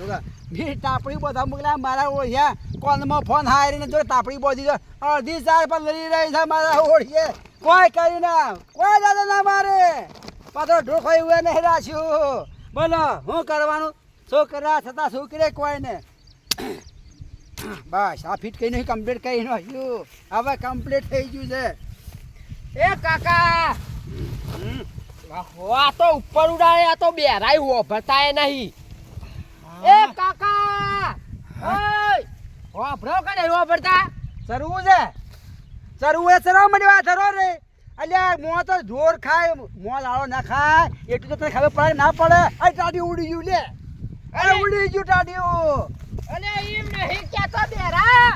હારું મી તાપડી બધા મોકલ્યા મારા ઓળિયા કોલમાં ફોન હારીને જો તાપડી બોધી અડધી 4 લડી રહી છે મારા ઓળિયે કોઈ કરી ના કોઈ દાદા ના મારે પાછો ઢોખો એવું નહીં રાખ્યું બોલો શું કરવાનું છોકરા થતા છોકરે કોઈ ને બસ આ ફિટ કઈ નહીં કમ્પ્લીટ કઈ નહીં હવે કમ્પ્લીટ થઈ ગયું છે એ કાકા આ તો ઉપર ઉડાડે આ તો બેરાય હો ભરતાય નહીં એ કાકા ઓય હો ભરો કને હો ભરતા ચરવું છે ચરવું એ ચરવા મળ્યો ધરો રે અલ્યા મો તો જોર ખાય મો લાળો ના ખાય એટલું તો તને ખબર પડે ના પડે આ ટાડી ઉડી ગયું લે અરે ઉડી ગયું ટાડીઓ અલે એમ નહીં કેતો બેરા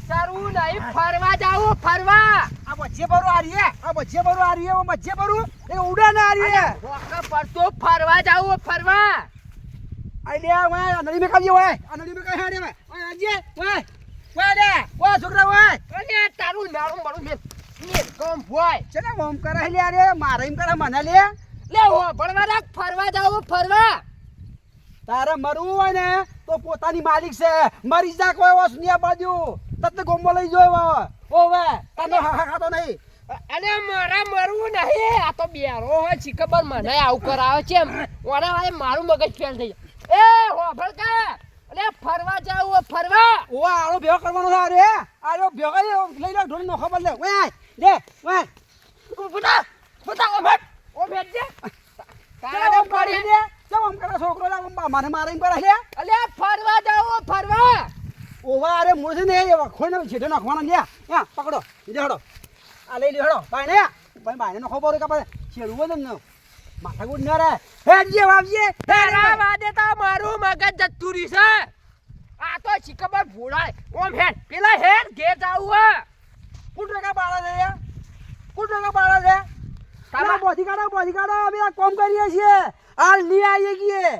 ચરવું નહીં ફરવા જાવું ફરવા આ બચ્ચે બરો આ રીએ આ બચ્ચે બરો આ રીએ ઓ બચ્ચે બરો એ ઉડા ના આ રીએ રોકા પડતો ફરવા જાવું ફરવા આઈડિયા વા નડી મે કાજી ઓય આ નડી મે કાઈ હાડે વા ઓય આજે ઓય દે ઓય છોકરા ઓય અલે તારું નારું મારું મે કોમ ભોય ચલે ઓમ કરે લે અરે મારે એમ કરે મને લે લે હો ભણવા રાખ ફરવા જાવું ફરવા તારે મરવું હોય ને તો પોતાની માલિક છે મરી જા કોઈ વસનિયા બાજુ તને ગોમો લઈ જોય ઓવે તને હા ખાતો નહીં અલે મારા મરવું નહીં આ તો બેરો હોય છે ખબર મને આવું કરાવે છે ઓના વાળે મારું મગજ ફેલ થઈ જાય એ હો ભળકા અલે ફરવા જાવું ફરવા ઓ આળો ભેગો કરવાનો છે અરે આળો ભેગો લઈ લો ઢોલ નો ખબર લે ઓય લે ઓય ફટા ઓ ભેટ દે કાળા પાડી દે કેમ આમ કરે છોકરો લા મને મારીને કરે લે અલે ફરવા જાવું ફરવા ઓવા અરે મોસે ને ખોઈને છેડે નાખવાનો લે યા પકડો લે હડો આ લઈ લે હડો ભાઈ ને ભાઈ નો ખબર કે આપણે છેડવું ને માથા ગુડ ના રે હેડજે વાવજે તારા વાદે તો મારું મગજ જતુરી છે આ તો શીખબર ભોળાય ઓમ હેડ પેલા હેડ ઘેર જાવું કુટકા બાળા છે કુટકા બાળા છે તારા બોધી કાઢો અમે આ કામ કરીએ છીએ હાલ ની આવીએ ગઈએ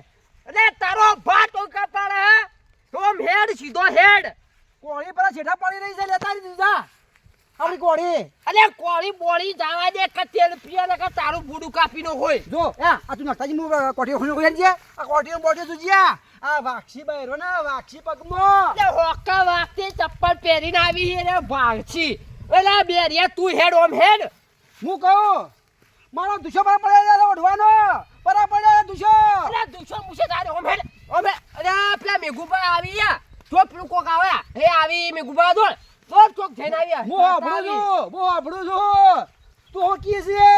અરે તારો ભાત ઓકા પાડે ઓમ હેડ સીધો હેડ કોળી પર છેઠા પડી રહી છે લેતા દીધા આપણી કોળી અલે કોળી બોળી જાવા દે કે તેલ પીયા ને કે તારું બુડું કાપીનો હોય જો આ તું નસ્તાજી મુ કોઠી ખોણી કોઈ છે આ કોઠી બોડી સુજિયા આ વાક્ષી બૈરો ને વાક્ષી પગમો લે હોકા વાગતે ચપ્પલ પહેરીને આવી હે રે ભાગછી એલા બેરિયા તું હેડ ઓમ હેડ હું કહું મારો દુશો પર પડે ઓઢવાનો પર પડે દુશો અલે દુશો મુશે તારે ઓમ હેડ અરે પેલા મેઘુબા આવી યા ચોપ પેલું કોક આવે હે આવી મેઘુબા દોડ ચોપ ચોક જઈને આવ્યા હું આપણું છું તું હો કી છે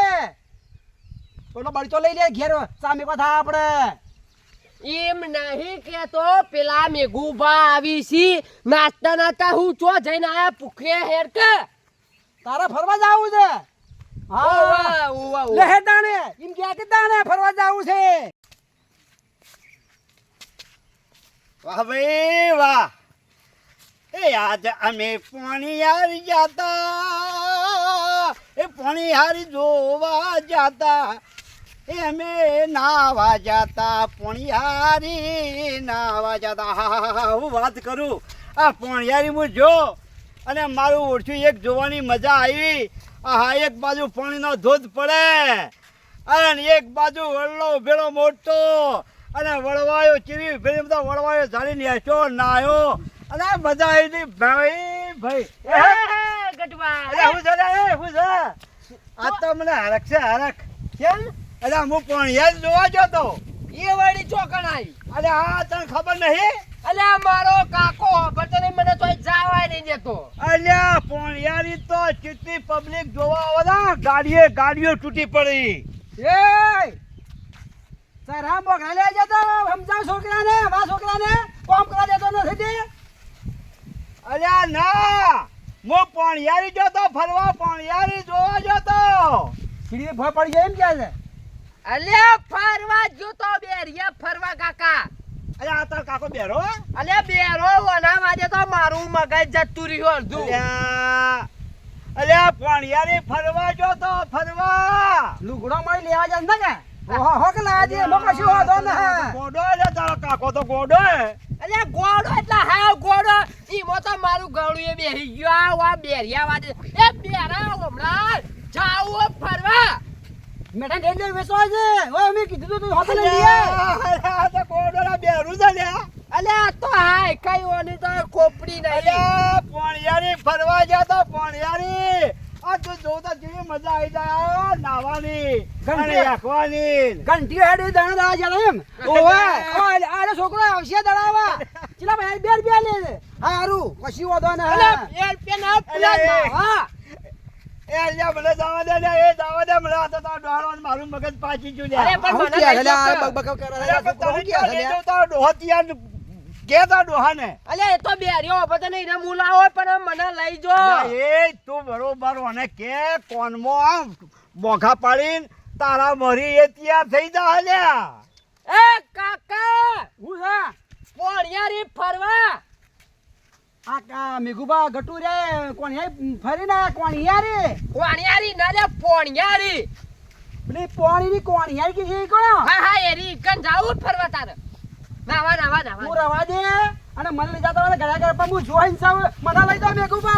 પેલો બળી તો લઈ લે ઘેર સામે પાછા આપણે એમ નહીં કેતો પેલા મેઘુબા આવી છી નાસ્તા નાસ્તા હું ચો જઈને આયા ભૂખે હેડ કે તારા ફરવા જાવું છે હા લે હે તાને એમ કે તાને ફરવા જાવું છે વાહ ભાઈ વાહ એ આજ અમે પાણી હારી જાતા એ પાણી હારી જોવા જાતા એ અમે નાવા જાતા પાણી હારી નાવા જાતા હા હું વાત કરું આ પાણી હારી હું જો અને મારું ઓળખ્યું એક જોવાની મજા આવી હા એક બાજુ પાણીનો ધોધ પડે અને એક બાજુ વળલો ભેળો મોટો અને વળવાયો ચીવી ભેળી બધા વળવાયો ઝાડીને હેચો નાયો અને મજા આવી ભાઈ ગટવા હું છે હું છે આ તો મને હરખ છે હરખ કેમ એટલે હું પણ યાદ જોવા જતો એ વાળી ચોકણ આવી અરે હા તને ખબર નહીં અલે મારો કાકો બટને મને તો જાવાય નહીં દેતો અલ્યા પણ યારી તો કેટલી પબ્લિક જોવા આવતા ગાડીઓ તૂટી પડી એ સરા મોગા લે જતો સમજાવ છોકરાને વા છોકરાને કોમ કરવા દેતો નથી અલ્યા ના હું પણ યારી જતો ફરવા પણ યારી જોવા જતો સીડી ભય પડી જાય એમ કે છે અલે ફરવા જોતો બેરિયા ફરવા કાકા અલ્યા તાર કાકો બેરો અલે બેરો વના વાજે તો મારું મગજ જતું રહ્યું અડધું અલ્યા પણ યારી ફરવા જતો ફરવા લુગડો મળી લેવા જાય ને કે ઓહો હો કે લાજે મો કશું હોતો ને ગોડો લે તારો કાકો તો ગોડો અલે ગોડો એટલે હા ગોડો ઈ મો તો મારું ગળું એ બેહી ગયો આ બેરિયા વાજે એ બેરા હમણાં જાવ ફરવા મેઠા ડેલી વેચવા છે ઓય અમે કીધું તું હોટલ લઈ લે અલ્યા તો ગોડો ના બેરું છે લ્યા અલ્યા તો હાય કઈ ઓની તો ખોપડી નહીં અલ્યા પોણિયારી ફરવા જતા પોણિયારી આ તું જોતા જેવી મજા આવી જાય નાવાની અને રાખવાની ઘંટી હેડી દણ દા જરા એમ ઓવે આરે છોકરો આવશે દડાવા ચલા ભાઈ બે લે હારું કશી વાંધો ના અલ્યા પેન આ પેલા હા એ અલ્યા મને જવા દે ને એ જવા દે મને આ તો તારો ડોહાનો ને મારું મગજ પાછી ગયું લ્યા. અરે પણ હું મને કે લઈ અલ્યા જાઓ. બકબક કરે અલ્યા પણ છોકરો તને કે ક્યાં લઈ અલ્યા જાઉં? તારો ડોહો ત્યાં કે તારો ડોહાને અલ્યા એ તો બેર્યો બતા નહીં ને મુલા હોય પણ મને લઈ જો અલ્યા, એ તું બરોબર ઓને કે કોનમાં આમ બોખા પાડીને તારા મરી એ તૈયાર થઈ જા અલ્યા. એ કાકા હું છે પોણિયારી ફરવા આ મેઘુબા ગટુ રે કોણ હે ફરી ના કોણ યારી પોણિયારી ના લે પોણિયારી પેલી પોણી ની કોણ યાર કે છે કોણ હા હા એરી કન જાવું ફરવા તારે નાવા હું રવા દે અને મને લઈ જતા ઘરે ઘરે પણ હું જોઈન સાવ મને લઈ જાવ મેઘુબા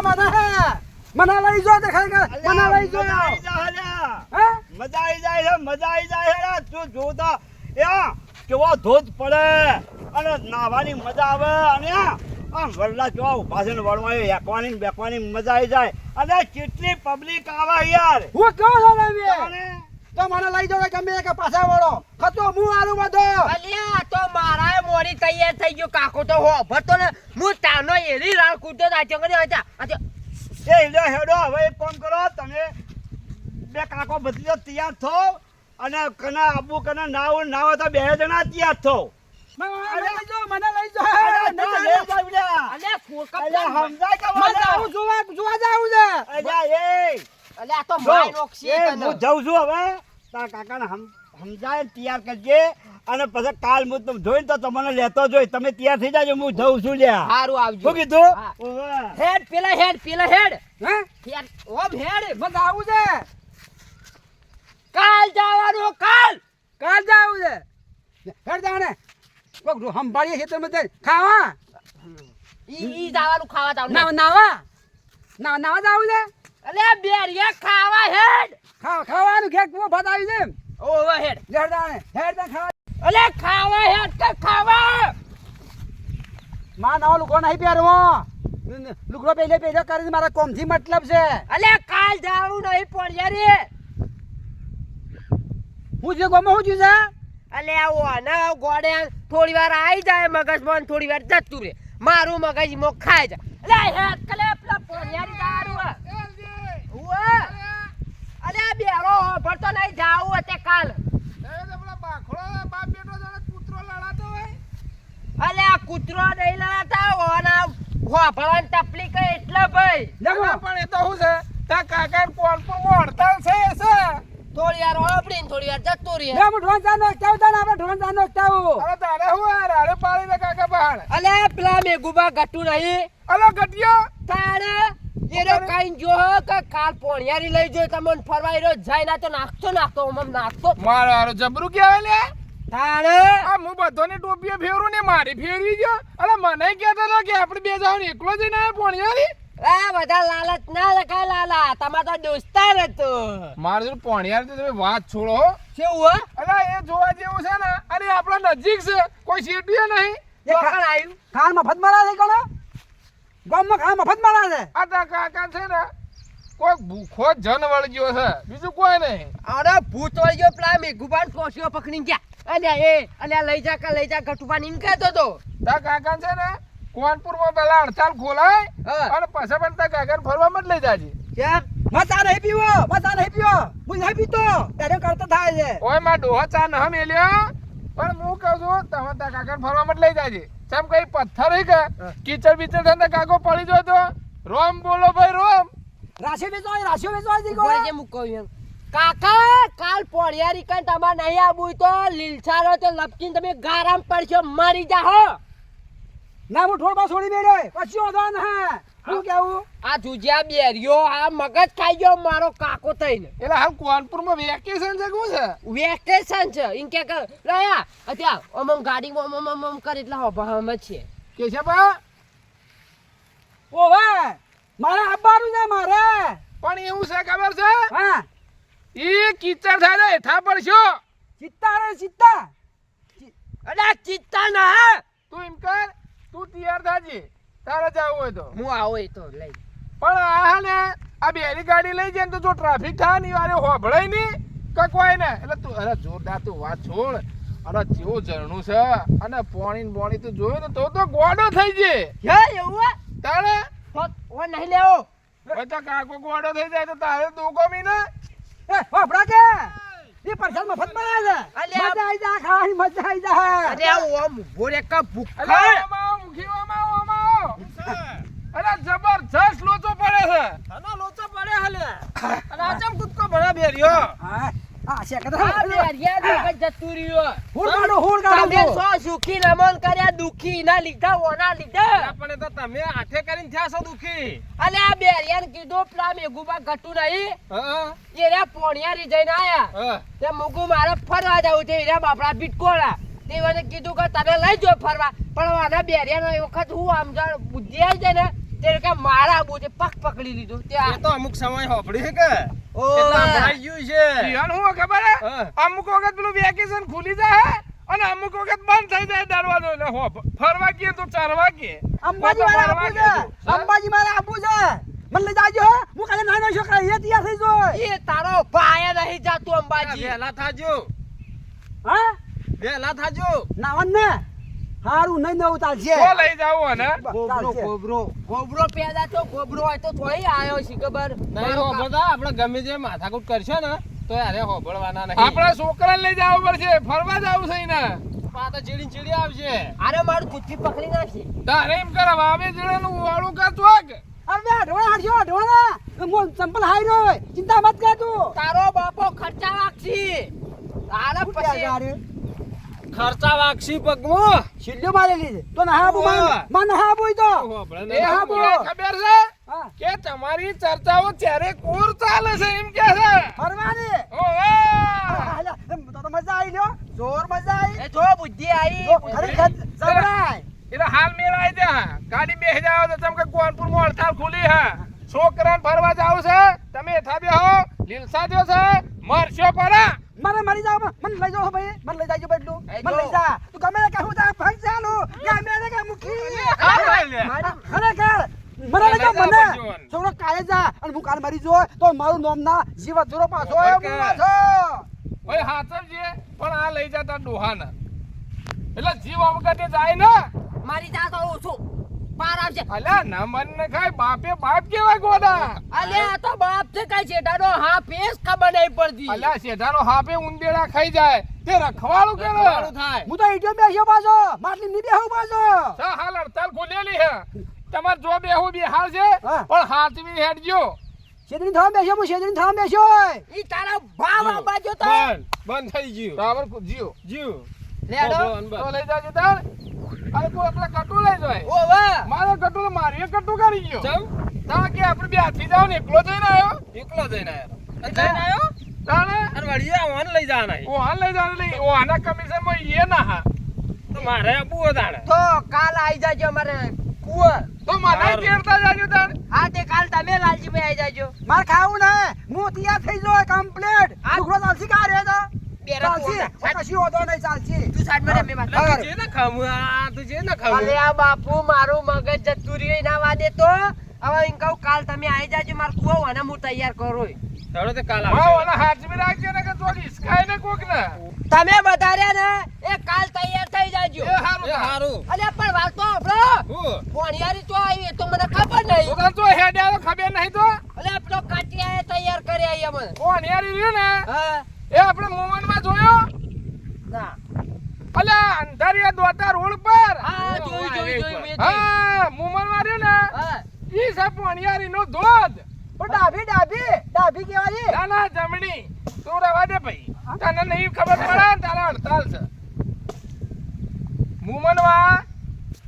મને લઈ જાવ તે ખરેખર મને લઈ મજા આવી જાવ જા અલ્યા. હે મજા આવી જાય છે, મજા આવી જાય છે રે. તું જોતા યા કેવો ધોધ પડે અને નાવાની મજા આવે અને આમ વરલા કેવા ઉભા છે ને વળવા એકવાની ને બેકવાની મજા આવી જાય અને કેટલી પબ્લિક આવે યાર. હું કહો છો તમે તાણે તો મને લઈ જાવ ગમે કે પાછા વળો ખતો હું આલું બધો અલ્યા તો મારા મોરી તૈયાર થઈ ગયો કાકો તો હો ભરતો ને હું તાનો એરી રાળ કૂટો નાચ્યો કરી હતા એ લે હેડો હવે એક કામ કરો તમે બે કાકો બદલ્યો તૈયાર થો અને કના આબુ કના નાવ તો બે જણા તૈયાર થો. મને લઈ જાવ મને લઈ અલ્યા, ના, લે જાવ જાવ લ્યા. અલ્યા કોકપ અલ્યા, સમજાય કે મને વાલા? આવું જોવા જાવું છે અલ્યા, એ અલ્યા તો જો, માય નોક્ષી એ તને હું જાઉં છું હવે તારા કાકાને સમજાય તૈયાર કરજે અને પછી કાલ હું તમે જોઈને તો તમને લેતો જોઈ તમે તૈયાર થઈ જાજો હું જાઉં છું લ્યા. હારું આવજો શું કીધું? હા. ઓવે. હેડ પેલા હેડ હે હેડ ઓમ હેડ મને આવું છે કાલ જવાનું કાલ જાવું છે હેડ જાણે કોક સંભાળીએ છે તમે ખાવા ઈ જવાનું ખાવા જાવ નાવા જાવું છે અલ્યા બેરિયા ખાવા હેડ ખાવાનું ઘેર કુવો ભાત આવી છે એમ ઓવે હેડ હેડ જાણે ખાવા અલ્યા ખાવા હેડ કે ખાવા માં નવો લુગડો નહીં પહેરવો લુગડો પહેલે કરીને મારા કોમથી મતલબ છે અલ્યા કાલ જવાનું નહીં પોણિયારી હું જે ગમે હું છે અલ્યા ઓના ગોડે થોડી વાર આવી જાય મગજમાં થોડી વાર જતું રે મારું મગજ મો ખાઈ જાય અલ્યા હેડ કલે પેલા પોણિયારી દારૂ ઓવે અલ્યા બેરો ભરતો નહીં જાવું તે કાલ અલ્યા કૂતરો નહીં લડાતા ઓના હોફળાની તપલી કે એટલે ભાઈ પણ એ તો શું છે તા કાકા કોણ પર હડતાલ છે થોડી વાર ઓળપડીને થોડી વાર જતું રહે હું ઢોન ચાનો કેવું તાને આપણે ઢોન ચાનો કેવું અરે તારે હું આ રાડે પાડી ને કાકા બહાર અલ્યા પેલા મેઘુબા ગટુ નહીં અલો ગટિયો તારે એનો કઈ જો કે કાલ પોણિયારી લઈ જો તમને ફરવા એરો જાય ના તો નાખતો નાખતો મારો હારો જબરું કેવાય લે તારે આ હું બધાને ટોપીએ ફેરું ને મારી ફેરવી ગયો અરે મને કહેતો હતો કે આપણે બે જણ એકલો જઈને આયા પોણિયારી આ બધા લાલચ ના રખાય લાલા તમાર તો દોસ્તાર હતો મારે જો પોણિયારી તો તમે વાત છોડો હો કેવું હો અરે એ જોવા જેવું છે ને અરે આપણા નજીક છે કોઈ સીટીએ નહીં કોણ આવ્યું ખાન મફત મારા છે કોણ ગામમાં ખાન મફત મારા છે આ તા કાકા છે ને કોઈ ભૂખો જન વળગ્યો છે બીજું કોઈ નહીં અરે ભૂત વળી ગયો પેલા મેઘુબાન કોશીઓ પકડીને ગયા અલ્યા લઈ જા ગટુપા નીમ કહેતો તો તા કાકા છે ને કોનપુરમાં પેલા હડતાલ ખોલાય હા. અને પછી પણ તા કાકાને ફરવા મત લઈ જાજે કેમ મતા નહીં પીવો હું નહીં પીતો ત્યારે કરતો થાય છે ઓય માં ડોહા ચા ન મેલ્યો પણ હું કહું છું તમે તા કાકાને ફરવા મત લઈ જાજે ચમ કઈ પથ્થર હે કે કીચડ બીચડ થતા કાકો પડી જો તો રોમ બોલો ભાઈ રોમ રાશિ વેચો દીકો ઉપર જે મૂકો એમ કાકા કાલ પોણિયારી કઈ તમાર નહીં આવું તો લીલછારો તો લપકીને તમે ગારામ પડશો મરી જાહો ના હું ઠોડમાં છોડી મેળ્યો પછી ઓધો ના હું કેવું આ જુજિયા બેરિયો આ મગજ ખાઈ ગયો મારો કાકો થઈને એટલે હાલ કોનપુરમાં વેકેશન છે શું છે વેકેશન છે ઇન કે રહ્યા અત્યા ઓમ ગાડીમાં ઓમ કરે એટલે હમ છે કે છે બા ઓવે મારે આવવાનું છે મારે પણ એવું છે ખબર છે હા ઈ કીચડ થાય ને હેઠા પડશો ચિત્તા અરે ચિત્તા ના તું એમ કર તારે જવું હોય તો હું આવો એ તો લઈ પણ આ ને આ બેરી ગાડી લઈ જાય ને તો જો ટ્રાફિક થાય ને વારે હોભળાય નહીં કે કોઈ ને એટલે તું અરે જોરદાર તું વાત છોડ અરે જેવું ઝરણું છે અને પોણી તું જોયું ને તો ગોડો થઈ જાય હે એવું તારે ઓ નહીં લેવો બધા કાકો ગોડો થઈ જાય તો તારે તું ગમી ને એ વાપરા કે એ પરસાદ મફત મળે છે અલ્યા. મજા આવી જા ખાવાની મજા આવી જા અરે આ ઓમ ભોરે કા અરે ભૂખા ઓમાઓ, મુખી ઓમાઓ. અરે જબરજસ્ત લોચો પડે છે આનો લોચો પડે હલે અને આ ચમ કૂદકો ભરા બેર્યો હા આ શેકત આ બેરિયા જો જતું રહ્યો હુડ ગાડો તમે સો સુખી નમન કર્યા દુખી ના લીધા ઓના લીધા પણ તો તમે હાથે કરીને થયા છો દુખી અલે આ બેરિયાને કીધું પેલા મેઘુબા ઘટુ નહીં હા એરા પોણિયારી જઈને આયા તે મુગુ મારે ફરવા જવું છે એરા બાપડા બીટકોળા તે મને કીધું કે તને લઈ જો ફરવા પણ આના બેરિયાનો એ વખત હું આમ જાણ બુદ્ધિ આવી જાય ને તે કે મારા બુજે પગ પકડી લીધું તે એ તો અમુક સમય હોપડી છે કે ઓ એટલા ભરાઈ ગયું છે ઈવન હું ખબર હે હા. અમુક વખત પેલું વેકેશન ખુલી જાય અને અમુક વખત બંધ થઈ જાય દરવાજો એટલે હો ફરવા ગયે તો ચારવા ગયે અંબાજી મારે આપવું છે અંબાજી મારે આપવું છે મને લઈ જાજો હું કાલે નાનો છોકરા એ તૈયાર થઈ જોય એ તારો ભાઈ નહીં જાતું અંબાજી વહેલા થાજો હા વહેલા થાજો નાવન ને હારું નહીં નવું ચાલશે તો લઈ જાવ ને ગોબરો પેદા તો ગોબરો હોય તો થોડી આયો છે ખબર નહીં હોભળતા આપણે ગમે તે માથાકૂટ કરશે ને તો યારે હોભળવાના નહીં આપણા છોકરાને લઈ જવું પડશે ફરવા જવું છે ને આ તો ચીડી આવશે અરે મારું ગુચ્છી પકડી નાખી તારે એમ કર આવે જણાનું વાળું કા ચોક અરે બે ઢોળા હાડજો ઢોળા મો ચંપલ હાઈ રહ્યો ચિંતા મત કર તું તારો બાપો ખર્ચા વાગશી તારે પછી ખર્ચા વાક્ષી પગમાં શિલ્યો મારેલી છે તો નહાબુ માં નહાબુ તો હોભળે એ નહીં. હા બોલે ખબર છે હા કે તમારી ચર્ચાઓ ત્યારે કોર ચાલે છે એમ કે છે ફરવાની ઓવે હાલા, તો મજા આવી લ્યો જોર મજા આવી એ જો બુદ્ધિ આવી જો ખરેખર જબરાય એટલે હાલ મેળાય ત્યાં ગાડી બેસી જાવ તો તમે કે કોનપુર માં હડતાલ ખુલી હે છોકરાને ફરવા જાવ છે તમે એઠા બેહો લીલસા દો છે મરશો પરા મને મરી જાવ મને લઈ જાઓ ભાઈ મને લઈ જાજો બેટલું એ મને જો. લઈ જા તું ગમે તે કહું તા ભાઈ ચાલુ ગમે તે કે મુખી મારી ખરેખર મને લઈ જાઓ મને જીવન. છોકરો કાલે જા અને હું કાલે મરી જો તો મારું નામ ના જીવત દૂરો પાછો આવ્યો હું પાછો ભાઈ હાચવજે પણ આ લઈ જતા ડોહાના એટલે જીવ વખતે જાય ને મારી જા તો ઓછું પાર આવશે અલ્યા ના મન ને ખાય બાપે બાપ કેવાય ગોડા અલે આ તો બાપ છે કઈ છેટાનો હા ફેસ ખબર નહીં પડતી અલ્યા શેઠાનો હાપે ઉંદેડા ખાઈ જાય તે રખવાળું રખવાળું કેવાય થાય હું તો ઈડિયો બેસ્યો પાછો માટલી ની બેહું પાછો સા હાલ હડતાલ ખોલેલી હે તમાર જો બેહુ બિહાર છે હા. પણ હાથવી હેડજો શેદરી થવા બેસ્યો હું શેદરી થવા બેસ્યો ઈ તારા ભાવ આબાજો તો બંધ થઈ ગયું બરાબર જીવ જીવ લેડો તો લઈ જાજો તાર અરે કોઈ આપલા કટુ લઈ જાય ઓ વાહ મારો કટુ તો મારી કટુ કરી ગયો ચમ તા કે આપણે બે હાથી જાવ ને એકલો જઈને આવ્યો એકલો જઈને આવ્યો જઈને આવ્યો તાણે અને વળીએ આવવાનું લઈ જવાના છે. ઓ હાલ લઈ જાવ નહીં ઓ આના કમિશન માં એ ના હા તો મારે આપવું હતા ને તો કાલ આવી જાજો અમારે કુવા તો મને કેરતા જાજો તાર હા તે કાલ તમે લાલજીભાઈ આવી જાજો માર ખાવું ને હું તૈયાર થઈ જો કમ્પ્લીટ આ- ટુકડો ચાલસી કા રે તો બેરા ચાલસી કશું હોતો નહીં ચાલસી તું સાઈડ માં રે મેં તું જે ના ખાવું આ તું જે ના ખાવું અલે આ બાપુ મારું મગજ જતું રહ્યું ના વાદે તો હવે એમ કહું કાલ તમે આવી જાજો માર કુવો અને હું તૈયાર કરું ચાલો તે કાલ હા આવશે ઓલા હાથવી રાખજે ને કે તો ઈસકાય ને કોક ને તમે બધા રહ્યા ને એ કાલ તૈયાર થઈ જાજો એ હારું એ હારું અલે પણ વાત તો આપણો હું પોણિયારી તો આવી એ તો મને ખબર નહીં તો તો હેડ્યા તો ખબર નહીં તો અલે આપણો કાટિયાએ તૈયાર કર્યા અહીંયા મને કોણ યારી રહ્યો ને હા એ આપણે મોમન માં જોયો ના અલા અંધારિયા દોતા રોડ પર હા જોઈ મેં જોઈ. હા મોમન માં રહ્યો ને હા ઈ છે પોણિયારી નો ધોધ ઓ ડાભી કેવાય ના ના જમણી તું રવા દે ભાઈ તને નહીં ખબર પડે ને તારા હડતાલ છે મુમનમાં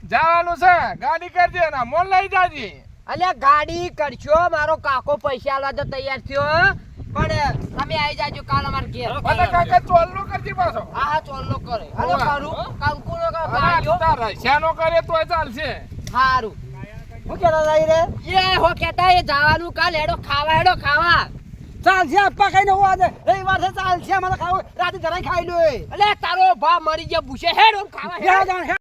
જવાનું છે ગાડી કરજે ને મોન લઈ જાજે અલે ગાડી કરશો મારો કાકો પૈસા આલવા તો તૈયાર થયો પણ તમે આવી જાજો કાલ અમાર ઘેર અને કાકા ચોલનો કરજે પાછો હા હા ચોલ્લો કરે હલો હોવે. કરું કંકુનો કા અને ભાઈઓ તારા રશિયાનો કરે તોય ચાલશે હારું હું કેતા જાય રે એ હો કેતા એ જવાનું કાલ હેડો ખાવા ચાલશે આપા કઈ ન હોવા દે રવિવાર છે ચાલશે મને ખાવું રાતે જરાય ખાઈ લો અલે તારો ભા મરી ગયા ભૂસે હેડો ખાવા હેડો.